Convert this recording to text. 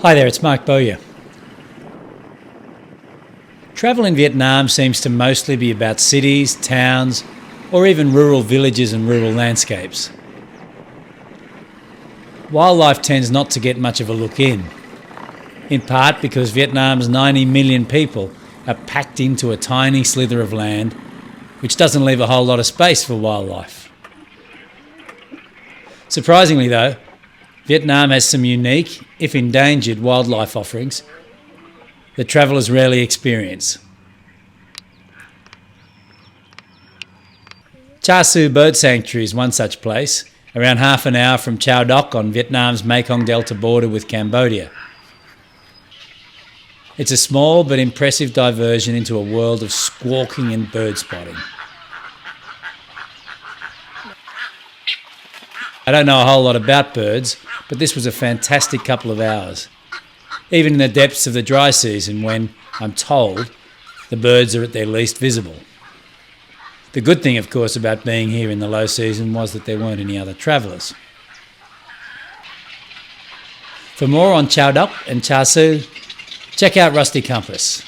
Hi there, it's Mark Bowyer. Travel in Vietnam seems to mostly be about cities, towns, or even rural villages and rural landscapes. Wildlife tends not to get much of a look in part because Vietnam's 90 million people are packed into a tiny slither of land which doesn't leave a whole lot of space for wildlife. Surprisingly though, Vietnam has some unique, if endangered, wildlife offerings that travellers rarely experience. Chau Doc Bird Sanctuary is one such place, around half an hour from Chau Doc on Vietnam's Mekong Delta border with Cambodia. It's a small but impressive diversion into a world of squawking and bird spotting. I don't know a whole lot about birds, but this was a fantastic couple of hours, even in the depths of the dry season when, I'm told, the birds are at their least visible. The good thing, of course, about being here in the low season was that there weren't any other travellers. For more on Chau Doc and Chau Doc, check out Rusty Compass.